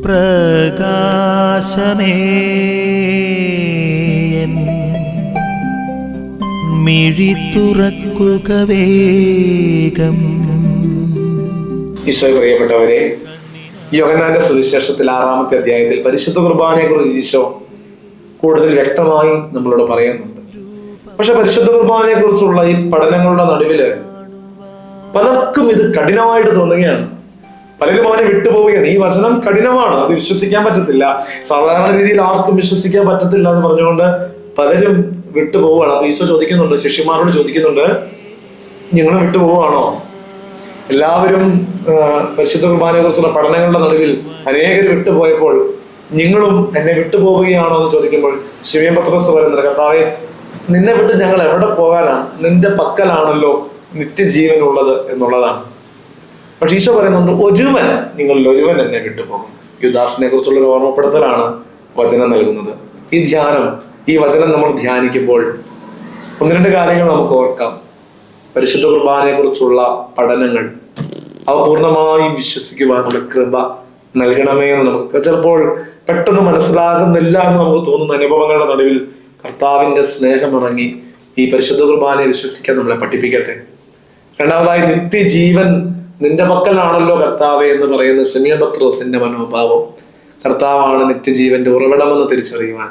പ്രകാശമേ മിഴി തുറക്കുക വേഗം. ഈശോയെ പ്രിയപ്പെട്ടവരെ, യോഹന്നാന്റെ സുവിശേഷത്തിൽ 6-ാമത്തെ അധ്യായത്തിൽ പരിശുദ്ധ കുർബാനയെ കുറിച്ച് ഈശോ കൂടുതൽ വ്യക്തമായി നമ്മളോട് പറയുന്നുണ്ട്. പക്ഷെ പരിശുദ്ധ കുർബാനയെ കുറിച്ചുള്ള ഈ പഠനങ്ങളുടെ നടുവില് പലർക്കും ഇത് കഠിനമായിട്ട് തോന്നുകയാണ്. പലരും അവനെ വിട്ടുപോവുകയാണ്. ഈ വചനം കഠിനമാണ്, അത് വിശ്വസിക്കാൻ പറ്റത്തില്ല, സാധാരണ രീതിയിൽ ആർക്കും വിശ്വസിക്കാൻ പറ്റത്തില്ല എന്ന് പറഞ്ഞുകൊണ്ട് പലരും വിട്ടുപോവുകയാണ്. അപ്പൊ ഈശോ ചോദിക്കുന്നുണ്ട്, ശിഷ്യന്മാരോട് ചോദിക്കുന്നുണ്ട്, നിങ്ങളും വിട്ടുപോവുകയാണോ? എല്ലാവരും പരിശുദ്ധ കുർബാനയെ കുറിച്ചുള്ള പഠനങ്ങളുടെ നടുവിൽ അനേകർ വിട്ടുപോയപ്പോൾ നിങ്ങളും എന്നെ വിട്ടുപോവുകയാണോ എന്ന് ചോദിക്കുമ്പോൾ ശിമോൻ പത്രോസ് പറയുന്നത്, കർത്താവേ, നിന്നെ വിട്ട് ഞങ്ങൾ എവിടെ പോകാനാണ്? നിന്റെ പക്കലാണല്ലോ നിത്യജീവൻ ഉള്ളത് എന്നുള്ളതാണ്. പക്ഷെ ഈശോ പറയുന്നുണ്ട്, നിങ്ങളിൽ ഒരുവൻ എന്നെ വിട്ടുപോകും. യുദാസിനെ കുറിച്ചുള്ള ഒരു ഓർമ്മപ്പെടുത്തലാണ് വചനം നൽകുന്നത്. ഈ ധ്യാനം, ഈ വചനം നമ്മൾ ധ്യാനിക്കുമ്പോൾ 1-2 കാര്യങ്ങൾ നമുക്ക് ഓർക്കാം. പരിശുദ്ധ കുർബാനയെ കുറിച്ചുള്ള പഠനങ്ങൾ, അവ പൂർണ്ണമായും വിശ്വസിക്കുവാനുള്ള കൃപ നൽകണമേ എന്ന് നമുക്ക് ചിലപ്പോൾ പെട്ടെന്ന് മനസ്സിലാകുന്നില്ല എന്ന് നമുക്ക് തോന്നുന്ന അനുഭവങ്ങളുടെ നടുവിൽ കർത്താവിന്റെ സ്നേഹമിറങ്ങി ഈ പരിശുദ്ധ കുർബാനയെ വിശ്വസിക്കാൻ നമ്മളെ പഠിപ്പിക്കട്ടെ. രണ്ടാമതായി, നിത്യജീവൻ നിന്റെ പക്കലാണല്ലോ കർത്താവേ എന്ന് പറയുന്ന ശിമോൻ പത്രോസിന്റെ മനോഭാവം. കർത്താവാണ് നിത്യജീവന്റെ ഉറവിടമെന്ന് തിരിച്ചറിയുവാൻ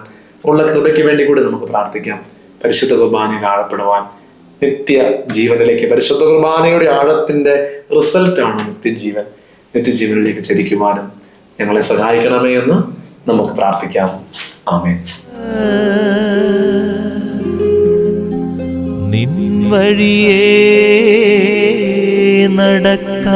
ഉള്ള കൃപയ്ക്ക് വേണ്ടി കൂടി നമുക്ക് പ്രാർത്ഥിക്കാം. പരിശുദ്ധ കുർബാനയിൽ ആഴപ്പെടുവാൻ, നിത്യ ജീവനിലേക്ക്, പരിശുദ്ധ കുർബാനയുടെ ആഴത്തിന്റെ റിസൾട്ടാണ് നിത്യജീവൻ. നിത്യജീവനിലേക്ക് ചരിക്കുവാനും ഞങ്ങളെ സഹായിക്കണമേ എന്ന് നമുക്ക് പ്രാർത്ഥിക്കാം. ആമേൻ. നിൻ വഴിയേ നടക്ക